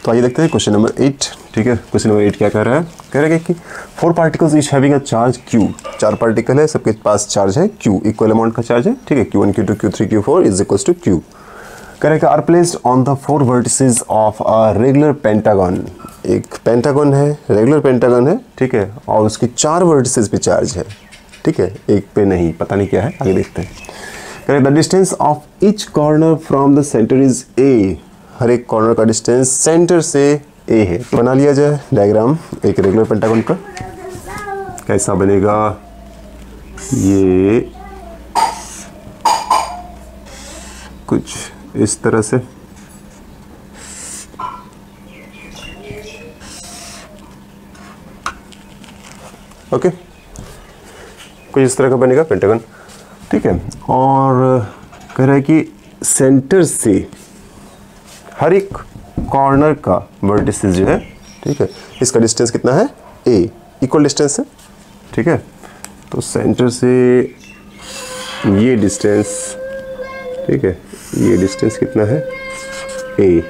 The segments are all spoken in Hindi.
तो आइए देखते हैं क्वेश्चन नंबर 8। ठीक है, क्वेश्चन नंबर 8 क्या कह रहा है? कह रहा है कि 4 particles each having a charge Q। 4 particle है, सबके पास चार्ज है Q, इक्वल अमाउंट का चार्ज है। ठीक है, Q1 Q2 Q3 Q4 is equals to Q। कह रहा है कि are placed on the 4 vertices of a regular pentagon. एक पेंटागन है, रेगुलर पेंटागन है, ठीक है, और उसके 4 वर्टिसेस पे चार्ज है। ठीक है, एक पे नहीं, पता नहीं क्या है, आगे देखते हैं। कह रहा है the distance of each corner from the centre is A। हर एक कॉर्नर का डिस्टेंस सेंटर से A है। तो बना लिया जाए डायग्राम एक रेगुलर पेंटागन का। कैसा बनेगा ये? कुछ इस तरह से। ओके, कुछ इस तरह का बनेगा पेंटागन। ठीक है, और कह रहा है कि सेंटर से हर एक कॉर्नर का वर्टिसेस जो है, ठीक है, इसका डिस्टेंस कितना है? A, इक्वल डिस्टेंस है। ठीक है, तो सेंटर से ये डिस्टेंस, ठीक है, ये डिस्टेंस कितना है? A।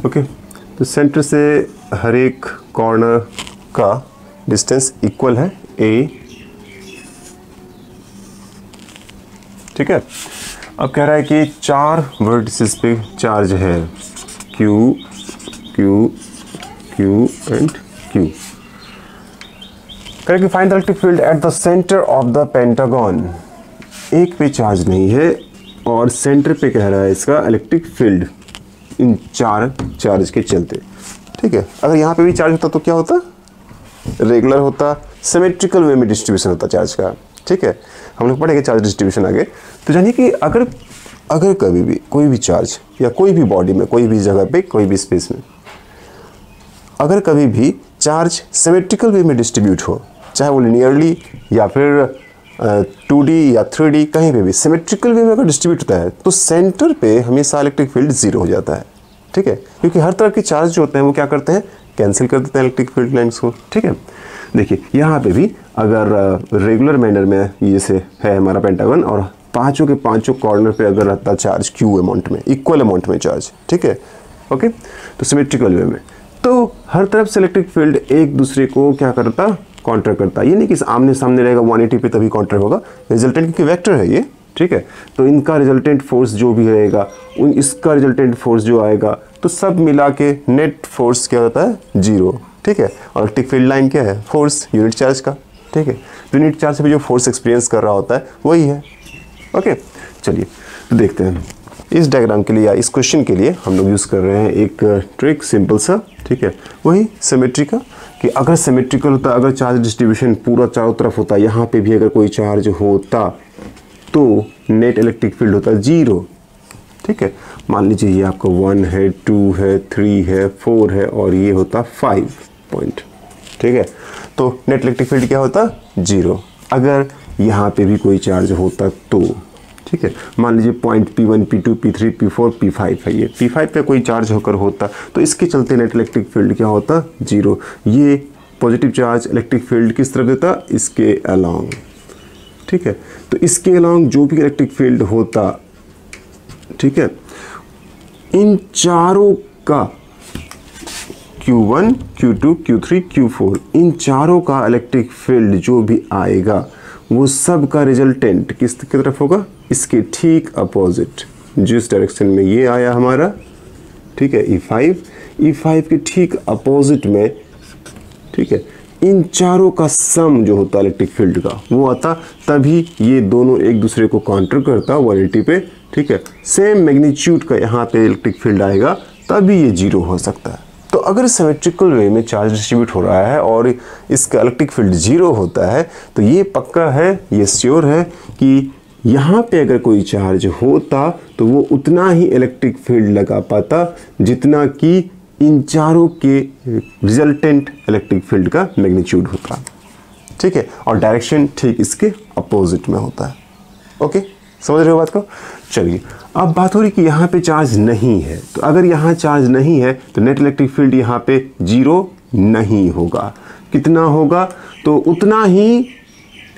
ओके, तो सेंटर से हर एक कॉर्नर का डिस्टेंस इक्वल है A। ठीक है, अब कह रहा है कि 4 वर्टिसेस पे चार्ज है Q, Q, Q and Q। कह रहा है कि find the electric field at the centre of the pentagon. एक पे चार्ज नहीं है और सेंटर पे कह रहा है इसका इलेक्ट्रिक फील्ड इन 4 चार्ज के चलते। ठीक है, अगर यहाँ पे भी चार्ज होता तो क्या होता? रेगुलर होता, सिमेट्रिकल वे में डिस्ट्रीब्यूशन होता चार्ज का। ठीक है, हम लोग पढ़ेंगे चार्ज डिस्ट्रीब्यूशन आगे। तो जानिए कि अगर कभी भी कोई भी चार्ज या कोई भी बॉडी में, कोई भी जगह पे, कोई भी स्पेस में, अगर कभी भी चार्ज सिमेट्रिकल वे में डिस्ट्रीब्यूट हो, चाहे वो लिनियरली या फिर 2D या 3D, कहीं पे भी सिमेट्रिकल वे में अगर डिस्ट्रीब्यूट होता है तो सेंटर पे हमेशा इलेक्ट्रिक फील्ड 0 हो जाता है। ठीक है, क्योंकि हर तरह के चार्ज जो होते हैं वो क्या करते हैं? कैंसिल कर देते हैं इलेक्ट्रिक फील्ड लाइन्स को। ठीक है, देखिए यहाँ पे भी अगर रेगुलर मैनर में ये से है हमारा पेंटागन और पांचों के पांचों कॉर्नर पे अगर रहता चार्ज Q अमाउंट में, इक्वल अमाउंट में चार्ज। ठीक है, ओके, तो सिमेट्रिकल वे में तो हर तरफ से इलेक्ट्रिक फील्ड एक दूसरे को क्या करता? काउंटर करता। ये नहीं कि आमने सामने रहेगा 180 पे तभी काउंटर होगा, रिजल्टेंट क्योंकि वेक्टर है ये। ठीक है, तो इनका रिजल्टेंट फोर्स जो भी रहेगा, इसका रिजल्टेंट फोर्स जो आएगा, तो सब मिला के नेट फोर्स क्या होता है? 0। ठीक है, और इलेक्ट्रिक फील्ड लाइन क्या है? फोर्स यूनिट चार्ज का। ठीक है, यूनिट चार्ज पे जो फोर्स एक्सपीरियंस कर रहा होता है वही है। ओके, चलिए तो देखते हैं इस डायग्राम के लिए या इस क्वेश्चन के लिए हम लोग यूज़ कर रहे हैं एक ट्रिक, सिंपल सा। ठीक है, वही सिमेट्री का, कि अगर सिमेट्रिकल होता, अगर चार्ज डिस्ट्रीब्यूशन पूरा चारों तरफ होता, यहाँ पे भी अगर कोई चार्ज होता तो नेट इलेक्ट्रिक फील्ड होता 0। ठीक है, मान लीजिए ये आपका 1 है, 2 है, 3 है, 4 है और ये होता 5 पॉइंट। ठीक है, तो नेट इलेक्ट्रिक फील्ड क्या होता? 0। अगर यहाँ पे भी कोई चार्ज होता तो, ठीक है, मान लीजिए point P1 P2 P3 P4 P5 है, ये P5 पे कोई चार्ज होकर होता तो इसके चलते नेट इलेक्ट्रिक फील्ड क्या होता? 0। ये पॉजिटिव चार्ज इलेक्ट्रिक फील्ड किस तरफ देता? इसके अलोंग। ठीक है, तो इसके अलोंग जो भी इलेक्ट्रिक फील्ड होता, ठीक है, इन चारों का Q1 Q2 Q3 Q4, इन चारों का इलेक्ट्रिक फील्ड जो भी आएगा वो सब का रिजल्टेंट किस तरफ होगा? इसके ठीक अपोजिट, जिस डायरेक्शन में ये आया हमारा, ठीक है, E5 के ठीक अपोजिट में, ठीक है, इन चारों का सम जो होता इलेक्ट्रिक फील्ड का वो आता, तभी ये दोनों एक दूसरे को काउंटर करता 180 पे। ठीक है, सेम मैग्नीट्यूड का यहाँ पे इलेक्ट्रिक फील्ड आएगा तभी ये 0 हो सकता है। तो अगर सिमेट्रिकल वे में चार्ज डिस्ट्रीब्यूट हो रहा है और इसका इलेक्ट्रिक फील्ड 0 होता है तो ये पक्का है, ये श्योर है कि यहाँ पे अगर कोई चार्ज होता तो वो उतना ही इलेक्ट्रिक फील्ड लगा पाता जितना कि इन चारों के रिजल्टेंट इलेक्ट्रिक फील्ड का मैग्नीट्यूड होता। ठीक है, और डायरेक्शन ठीक इसके अपोजिट में होता है। ओके, समझ रहे हो बात को? चलिए, अब बात हो रही कि यहाँ पे चार्ज नहीं है, तो अगर यहाँ चार्ज नहीं है तो नेट इलेक्ट्रिक फील्ड यहाँ पे 0 नहीं होगा। कितना होगा? तो उतना ही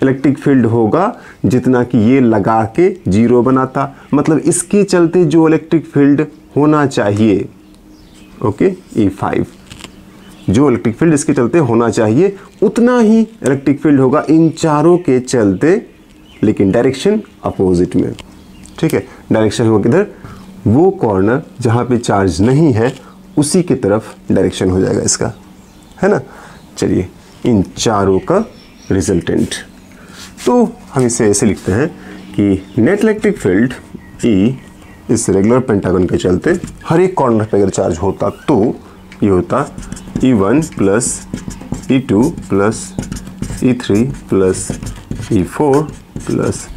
इलेक्ट्रिक फील्ड होगा जितना कि ये लगा के 0 बनाता। मतलब इसके चलते जो इलेक्ट्रिक फील्ड होना चाहिए, ओके E5। जो इलेक्ट्रिक फील्ड इसके चलते होना चाहिए उतना ही इलेक्ट्रिक फील्ड होगा इन चारों के चलते, लेकिन डायरेक्शन अपोजिट में। ठीक है, डायरेक्शन होगा किधर, वो कॉर्नर जहाँ पे चार्ज नहीं है उसी की तरफ डायरेक्शन हो जाएगा इसका, है ना। चलिए, इन चारों का रिजल्टेंट, तो हम इसे ऐसे लिखते हैं कि नेट इलेक्ट्रिक फील्ड E इस रेगुलर पेंटागन के चलते हर एक कॉर्नर पे अगर चार्ज होता तो ये होता E1 plus E2 plus E3 plus E4 plus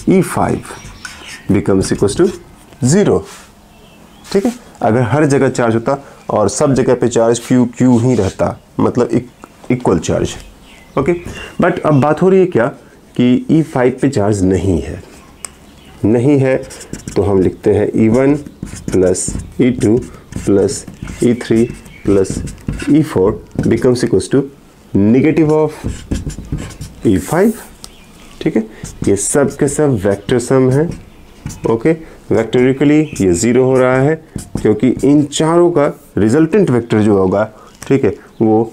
E5 becomes equals to 0। ठीक है, अगर हर जगह चार्ज होता और सब जगह पे चार्ज Q ही रहता, मतलब इक्वल चार्ज। ओके, बट अब बात हो रही है क्या कि E5 पे चार्ज नहीं है, तो हम लिखते हैं E1 plus E2 plus E3 plus E4 becomes equals to negative of E5। ठीक है, ये सब के सब वेक्टर सम है। ओके, वेक्टोरिकली ये 0 हो रहा है क्योंकि इन चारों का रिजल्टेंट वेक्टर जो होगा, ठीक है, वो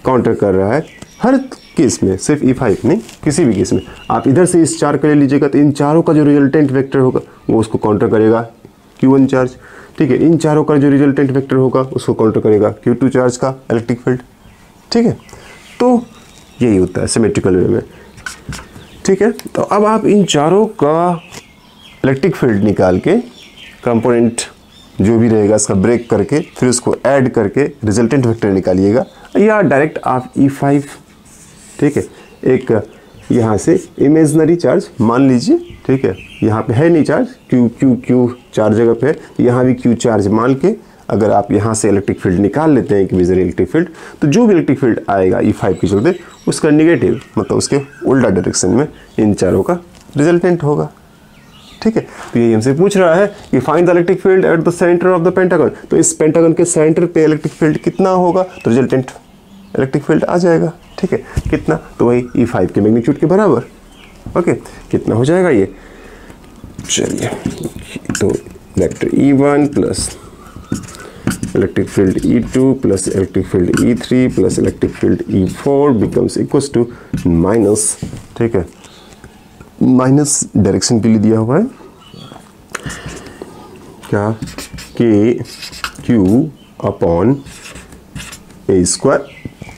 काउंटर कर रहा है हर केस में, सिर्फ E5 नहीं, किसी भी केस में। आप इधर से इस 4 का ले लीजिएगा तो इन चारों का जो रिजल्टेंट वेक्टर होगा वो उसको काउंटर करेगा Q1 चार्ज। ठीक है, इन चारों का जो रिजल्टेंट वेक्टर होगा उसको काउंटर करेगा Q2 चार्ज का इलेक्ट्रिक फील्ड। ठीक है, तो यही होता है सिमेट्रिकल वे में। ठीक है, तो अब आप इन चारों का इलेक्ट्रिक फील्ड निकाल के कंपोनेंट जो भी रहेगा इसका ब्रेक करके फिर उसको ऐड करके रिजल्टेंट वेक्टर निकालिएगा, या डायरेक्ट आप E5, ठीक है, एक यहाँ से इमेजनरी चार्ज मान लीजिए। ठीक है, यहाँ पे है नहीं चार्ज, Q चार जगह पे है, यहाँ भी Q चार्ज मान के अगर आप यहाँ से इलेक्ट्रिक फील्ड निकाल लेते हैं, एक इमेजनरी इलेक्ट्रिक फील्ड, तो जो भी इलेक्ट्रिक फील्ड आएगा E5 के चलते उसका निगेटिव, मतलब उसके उल्टा डायरेक्शन में इन चारों का रिजल्टेंट होगा। ठीक है, तो यही हमसे पूछ रहा है कि find the electric field at the centre of the pentagon. तो इस पेंटागन के सेंटर पे इलेक्ट्रिक फील्ड कितना होगा, तो रिजल्टेंट इलेक्ट्रिक फील्ड आ जाएगा। ठीक है, कितना, तो वही E5 के मैग्नीट्यूड के बराबर। ओके, कितना हो जाएगा ये, चलिए, तो vector E1 plus electric field E2 plus electric field E3 plus electric field E4 becomes equals to minus, ठीक है, माइनस डायरेक्शन के लिए दिया हुआ है क्या, KQ upon A square,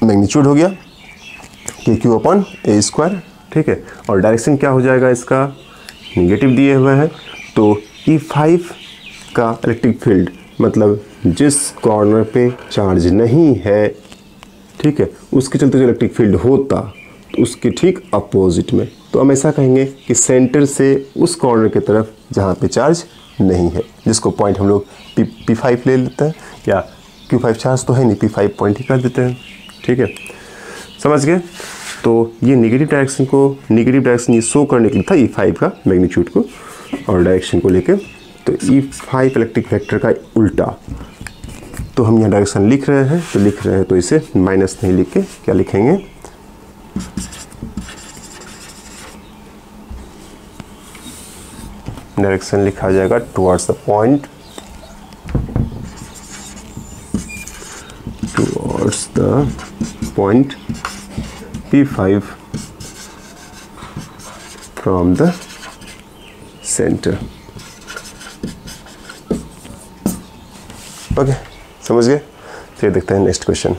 magnitude हो गया KQ अपॉन A स्क्वायर। ठीक है, और डायरेक्शन क्या हो जाएगा इसका, निगेटिव दिए हुए हैं, तो E5 का इलेक्ट्रिक फील्ड मतलब जिस कॉर्नर पे चार्ज नहीं है, ठीक है, उसके चलते जो इलेक्ट्रिक फील्ड होता तो उसके ठीक अपोजिट में, तो हम ऐसा कहेंगे कि सेंटर से उस कॉर्नर की तरफ जहाँ पे चार्ज नहीं है, जिसको पॉइंट हम लोग P5 ले लेते हैं, या Q5 चार्ज तो है नहीं, P5 पॉइंट ही कर देते हैं। ठीक है, समझ गए। तो ये नेगेटिव डायरेक्शन ये शो करने के लिए था E5 का मैग्नीट्यूड को और डायरेक्शन को लेके, तो E5 इलेक्ट्रिक वेक्टर का उल्टा। तो हम यहाँ डायरेक्शन लिख रहे हैं, तो इसे माइनस नहीं लिख के क्या लिखेंगे, डायरेक्शन लिखा जाएगा towards the point, P5 from the center। Okay, समझ गए। फिर देखते हैं नेक्स्ट क्वेश्चन।